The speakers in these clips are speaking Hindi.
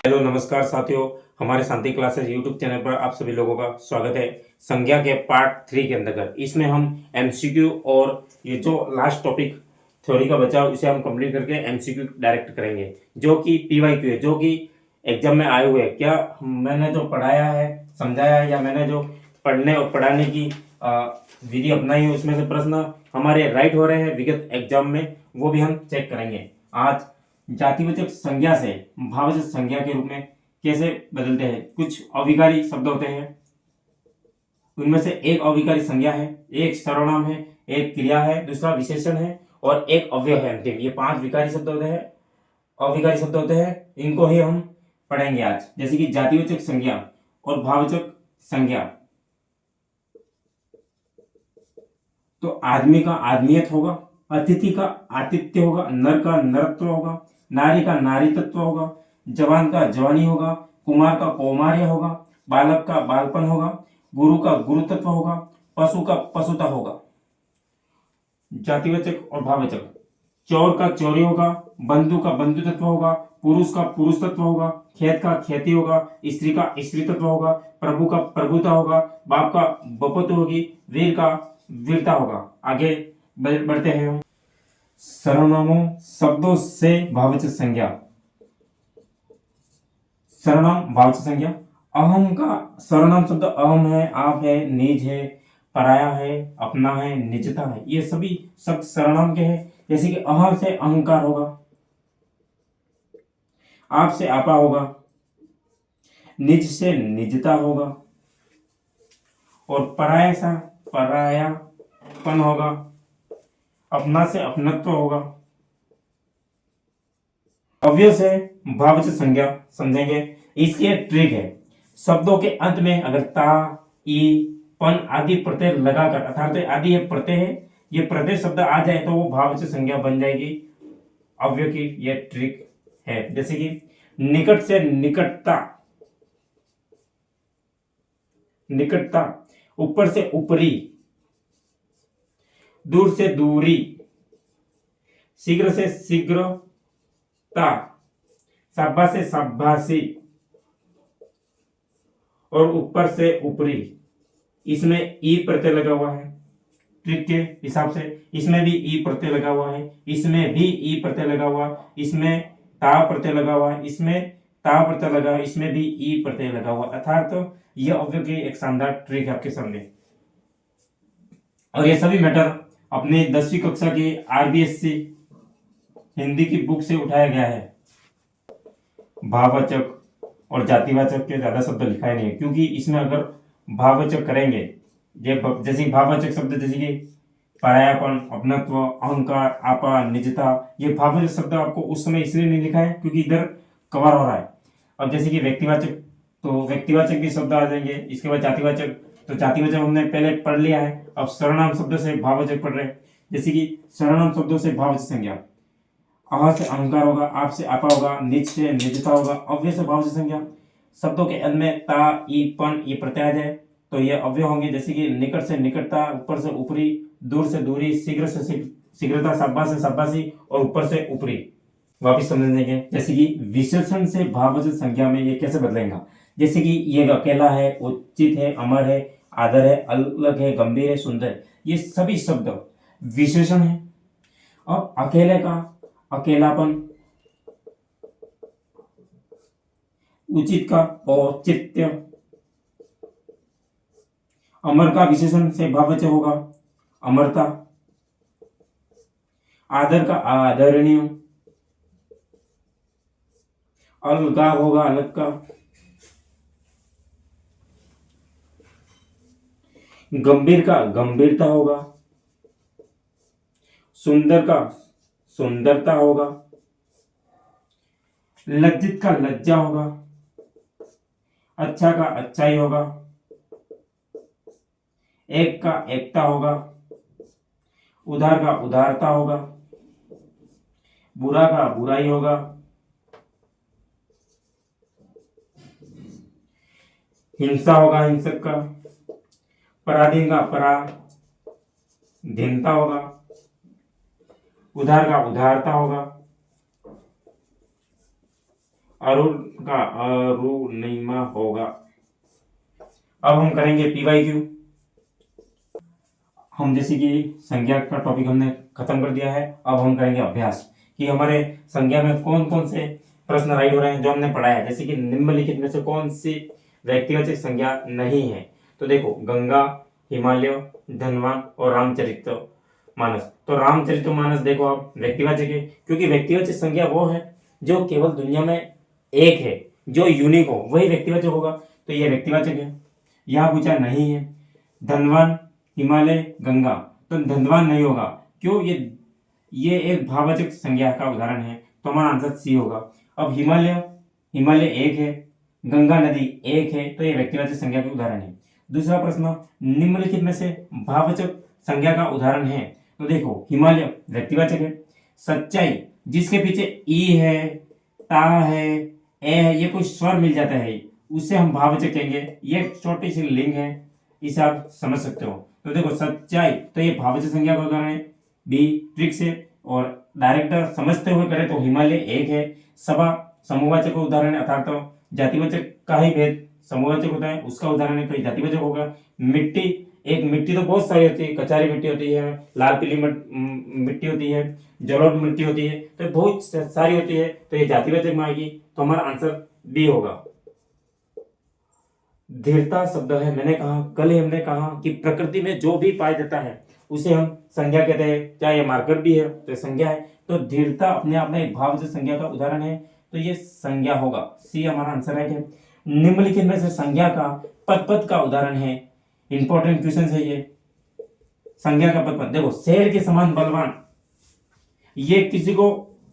हेलो नमस्कार साथियों, हमारे शांति क्लासेस यूट्यूब चैनल पर आप सभी लोगों का स्वागत है। संज्ञा के पार्ट 3 के अंतर्गत इसमें हम एमसीक्यू और ये जो लास्ट टॉपिक थ्योरी का बचा इसे हम कंप्लीट करके एमसीक्यू डायरेक्ट करेंगे, जो कि पीवाईक्यू है, जो कि एग्जाम में आए हुए हैं। क्या मैंने जो पढ़ाया है, समझाया है, या मैंने जो पढ़ने और पढ़ाने की विधि अपनाई है उसमें से प्रश्न हमारे राइट हो रहे हैं विगत एग्जाम में, वो भी हम चेक करेंगे। आज जातिवाचक संज्ञा से भाववाचक संज्ञा के रूप में कैसे बदलते हैं। कुछ अविकारी शब्द होते हैं, उनमें से एक अविकारी संज्ञा है, एक सर्वनाम है, एक क्रिया है, दूसरा विशेषण है और एक अव्यय है अंतिम। ये 5 विकारी शब्द होते हैं, अविकारी शब्द होते हैं। इनको ही हम पढ़ेंगे आज। जैसे कि जातिवाचक संज्ञा और भाववाचक संज्ञा। तो आदमी का आदमियत होगा, अतिथि का आतिथ्य होगा, नर का नरत्व होगा, नारी का नारीतत्व होगा, जवान का जवानी होगा, कुमार का कौमार्य होगा, बालक का बालपन होगा, गुरु का गुरुतत्व होगा, पशु का पशुता होगा। जातिवाचक और भाववाचक। चोर का चोरी होगा, बंधु का बंधुतत्व होगा, पुरुष का पुरुष तत्व होगा, खेत का खेती होगा, स्त्री का स्त्री तत्व होगा, प्रभु का प्रभुता होगा, बाप का बपत्व होगी, वीर का वीरता होगा। आगे बढ़ते हैं हम। सर्वनामों शब्दों से भाववाचक संज्ञा। सर्वनाम भाववाचक संज्ञा। अहम का सर्वनाम शब्द अहम है, आप है, निज है, पराया है, अपना है, निजता है। ये सभी शब्द सर्वनाम के हैं। जैसे कि अहम से अहंकार होगा, आप से आपा होगा, निज से निजता होगा और पराया से परायापन होगा, अपना से अपनत्व होगा। अव्यय से भाववाचक संज्ञा समझेंगे। इसकी एक ट्रिक है, शब्दों के अंत में अगर ता, ई, पन आदि प्रत्यय लगाकर, अर्थात आदि ये प्रत्यय है, ये प्रत्यय शब्द आ जाए तो वो भाववाचक संज्ञा बन जाएगी। अव्यय की ये ट्रिक है। जैसे कि निकट से निकटता, निकटता, ऊपर से ऊपरी, दूर से दूरी, शीघ्र से शीघ्रता, शाबा से शाबाशी और ऊपर से ऊपरी। इसमें ई प्रत्यय लगा हुआ है, ट्रिक के हिसाब से। इसमें भी ई प्रत्यय लगा हुआ है, इसमें भी ई प्रत्यय लगा हुआ है, इसमें ता प्रत्यय लगा हुआ है, इसमें ता प्रत्यय लगा है, इसमें भी ई प्रत्यय लगा हुआ है। अर्थात तो यह अव्यय की एक शानदार ट्रिक है आपके सामने। और ये सभी मैटर अपने 10वीं कक्षा की आरबीएससी हिंदी की बुक से उठाया गया है। भाववाचक और जातिवाचक के ज्यादा शब्द लिखाए नहीं है, क्योंकि इसमें अगर भाववाचक करेंगे, ये जैसे भाववाचक शब्द जैसे कि परायापन, अपनत्व, अहंकार, आपा, निजता, ये भाववाचक शब्द आपको उस समय इसलिए नहीं लिखा है क्योंकि इधर कवर हो रहा है। अब जैसे कि व्यक्तिवाचक, तो व्यक्तिवाचक भी शब्द आ जाएंगे। इसके बाद जातिवाचक, तो जातिवाचक हमने पहले पढ़ लिया है। अब सर्वनाम शब्द से भाववाचक पढ़ रहे हैं। जैसे कि सर्वनाम शब्दों से भाववाचक संज्ञा। अह से अहंकार होगा, आप से आपा होगा, निज से निजता होगा। अव्यय से भाववाचक संज्ञा। शब्दों के अंत में ता, ई, पन ये प्रत्यय आ जाए तो ये अव्यय होंगे। जैसे कि निकट से निकटता, ऊपर से ऊपरी, दूर से दूरी, शीघ्र से शीघ्रता, शाबा से शाबाशी और ऊपर से ऊपरी। वापिस समझेंगे। जैसे कि विशेषण से भाववाचक संज्ञा में ये कैसे बदलेगा। जैसे कि ये अकेला है, उचित है, अमर है, आदर है, अलग है, गंभीर है, सुंदर है, ये सभी शब्द विशेषण है। अब अकेले का अकेलापन, उचित का औचित्य, अमर का विशेषण से भाववाचक होगा अमरता, आदर का आदरणीय, अलगाव होगा अलग का, गंभीर का गंभीरता होगा, सुंदर का सुंदरता होगा, लज्जित का लज्जा होगा, अच्छा का अच्छाई होगा, एक का एकता होगा, उदार का उदारता होगा, बुरा का बुराई होगा, हिंसा होगा हिंसक का, पराधीन का पराधीनता होगा, उधार का उधारता होगा, अरुण का अरुणिमा होगा। अब हम करेंगे PYQ। हम जैसे कि संज्ञा का टॉपिक हमने खत्म कर दिया है, अब हम करेंगे अभ्यास कि हमारे संज्ञा में कौन कौन से प्रश्न राइट हो रहे हैं जो हमने पढ़ा है। जैसे कि निम्नलिखित में से कौन सी व्यक्तिवाचक संज्ञा नहीं है। तो देखो, गंगा, हिमालय, धनवान और रामचरितमानस। तो रामचरितमानस देखो आप व्यक्तिवाचक है, क्योंकि व्यक्तिवाचक संज्ञा वो है जो केवल दुनिया में एक है, जो यूनिक हो, वही व्यक्तिवाचक होगा। तो ये व्यक्तिवाचक है। यहाँ पूछा नहीं है। धनवान, हिमालय, गंगा, तो धनवान नहीं होगा। क्यों? ये एक भाववाचक संज्ञा का उदाहरण है, तो हमारा आंसर सी होगा। अब हिमालय एक है, गंगा नदी एक है, तो ये व्यक्तिवाचक संज्ञा का उदाहरण है। दूसरा प्रश्न, निम्नलिखित में से भाववाचक संज्ञा का उदाहरण है। तो देखो, हिमालय व्यक्तिवाचक है। सच्चाई, जिसके पीछे ई है, ता है, ए है, ये कोई स्वर मिल जाता है, उसे हम भाववाचक कहेंगे। ये छोटी सी लिंग है, इसे आप समझ सकते हो। तो देखो, सच्चाई, तो ये भाववाचक संज्ञा का उदाहरण है। बी ट्रिक से और डायरेक्टर समझते हुए करे तो हिमालय एक है। सभा समूहवाचक का उदाहरण है, अर्थात तो जातिवाचक का ही भेद समूहवाचक होता है, उसका उदाहरण है, तो ये जातिवाचक होगा। मिट्टी, एक मिट्टी तो बहुत सारी होती है, कचारी मिट्टी होती है, लाल पीली मिट्टी होती है, जलोढ़ मिट्टी होती है, तो बहुत सारी होती है, तो ये जातिवाचक में आएगी। तो हमारा आंसर बी होगा। धीरता शब्द है, मैंने कहा, कल ही हमने कहा कि प्रकृति में जो भी पाया जाता है उसे हम संज्ञा कहते हैं, चाहे ये मार्कर भी है तो संज्ञा है। तो धीरता अपने आप में एक भाववाचक संज्ञा का उदाहरण है, तो ये संज्ञा होगा। सी हमारा आंसर राइट है। निम्नलिखित में से संज्ञा का पद का उदाहरण है। इंपॉर्टेंट क्वेश्चन है ये। संज्ञा का पद, देखो, शेर के समान बलवान, ये किसी को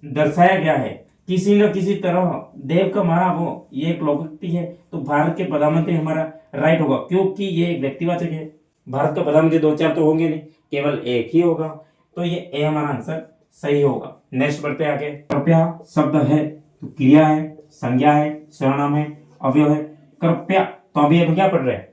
दर्शाया गया है, किसी न किसी तरह देव का मारा वो, ये एक लोकोक्ति है। तो भारत के प्रधानमंत्री हमारा राइट होगा, क्योंकि ये एक व्यक्तिवाचक है। भारत का प्रधानमंत्री दो चार तो होंगे नहीं, केवल एक ही होगा, तो ये ए हमारा आंसर सही होगा। नेक्स्ट बढ़ते आगे। कृपया शब्द है, तो क्रिया है, संज्ञा है, सर्वनाम है, अवयव है। कृपया, तो अभी हम क्या पढ़ रहे हैं?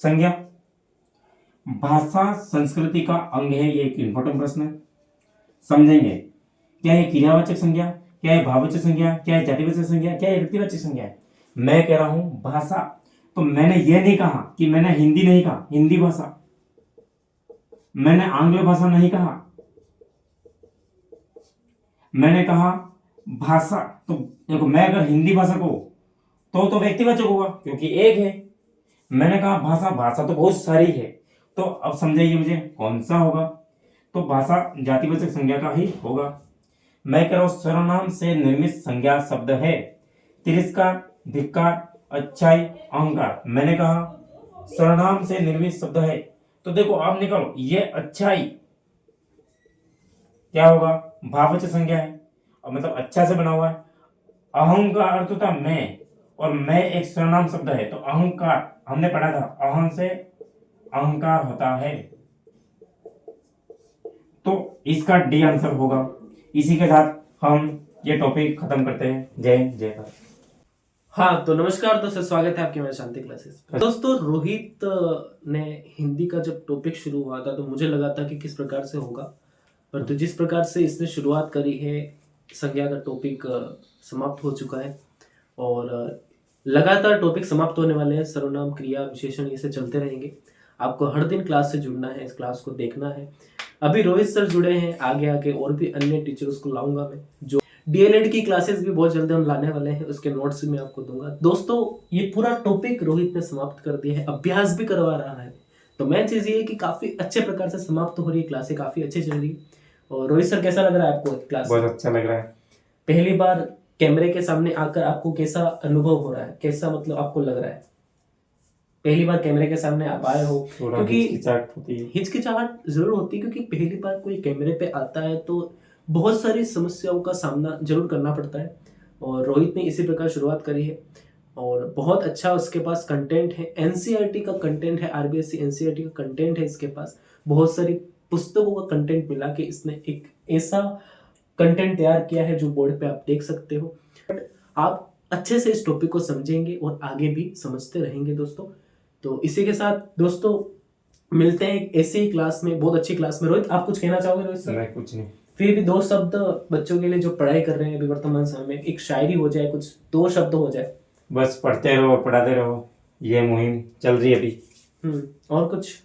संज्ञा। भाषा संस्कृति का अंग है, ये एक इंपॉर्टेंट प्रश्न है, समझेंगे। क्या ये क्रियावाचक संज्ञा, क्या है भाववाचक संज्ञा, क्या है जातिवाचक संज्ञा, क्या है व्यक्तिवाचक संज्ञा है? मैं कह रहा हूं भाषा, तो मैंने ये नहीं कहा कि मैंने हिंदी नहीं कहा, हिंदी भाषा, मैंने आंग्ल भाषा नहीं कहा, मैंने कहा भाषा। तो देखो, मैं अगर हिंदी भाषा को तो व्यक्तिवाचक होगा, क्योंकि एक है। मैंने कहा भाषा, भाषा तो बहुत सारी है, तो अब समझाइए मुझे कौन सा होगा? तो भाषा जातिवाचक संज्ञा का ही होगा। मैं कह रहा हूं सर्वनाम से निर्मित संज्ञा शब्द है। तिरस्कार, धिक्कार, अच्छाई, अहंकार। मैंने कहा सर्वनाम से निर्मित शब्द है, तो देखो आप निकालो, ये अच्छाई क्या होगा? भाववाचक संज्ञा है, और मतलब अच्छा से बना हुआ है। अहं का अर्थ होता मैं, और मैं एक सर्वनाम शब्द है, तो अहंकार हमने पढ़ा था, अहं से अहंकार होता है, तो इसका डी आंसर होगा। इसी के साथ हम ये टॉपिक खत्म करते हैं। जय जय भारत। हाँ, तो नमस्कार दोस्तों, स्वागत है आपके मेरे शांति क्लासेस। दोस्तों, रोहित ने हिंदी का जब टॉपिक शुरू हुआ था तो मुझे लगा था कि किस प्रकार से होगा, पर तो जिस प्रकार से इसने शुरुआत करी है, संज्ञा का टॉपिक समाप्त हो चुका है, और लगातार टॉपिक समाप्त होने वाले हैं। सर्वनाम, क्रिया, विशेषण, ये से चलते रहेंगे। आपको हर दिन क्लास से जुड़ना है, इस क्लास को देखना है। अभी रोहित सर जुड़े हैं, आगे आगे और भी अन्य टीचर्स को लाऊंगा मैं। जो डीएलएड की क्लासेस भी बहुत जल्दी हम लाने वाले हैं, उसके नोट्स मैं आपको दूंगा। दोस्तों, ये पूरा टॉपिक रोहित ने समाप्त कर दिया है, अभ्यास भी करवा रहा है। तो मेन चीज ये है कि काफी अच्छे प्रकार से समाप्त हो रही है, क्लासें काफी अच्छी चल रही है। और रोहित सर, कैसा लग रहा है आपको क्लास? बहुत अच्छा लग रहा है। पहली बार कैमरे के सामने आकर आपको कैसा अनुभव हो रहा है, कैसा मतलब आपको लग रहा है? पहली बार कैमरे के सामने आप आए हो, क्योंकि हिचकिचाहट जरूर होती है, क्योंकि पहली बार कोई कैमरे पे आता है तो बहुत सारी समस्याओं का सामना जरूर करना पड़ता है, और रोहित ने इसी प्रकार शुरुआत करी है, और बहुत अच्छा उसके पास कंटेंट है। एनसीईआरटी का कंटेंट है, आरबीएससी एनसीईआरटी का कंटेंट है इसके पास। बहुत सारी पुस्तकों का कंटेंट मिला के इसने एक ऐसा कंटेंट तैयार किया है जो बोर्ड पे आप देख सकते हो। आप अच्छे से इस टॉपिक को समझेंगे और आगे भी समझते रहेंगे दोस्तों। तो इसी के साथ दोस्तों मिलते हैं ऐसे ही क्लास में, बहुत अच्छी क्लास में। रोहित, आप कुछ कहना चाहोगे? रोहित सर? नहीं, कुछ नहीं। फिर भी दो शब्द बच्चों के लिए जो पढ़ाई कर रहे हैं अभी वर्तमान समय में, एक शायरी हो जाए, कुछ दो शब्द हो जाए। बस पढ़ते रहो, पढ़ाते रहो, ये मुहिम चल रही है अभी। और कुछ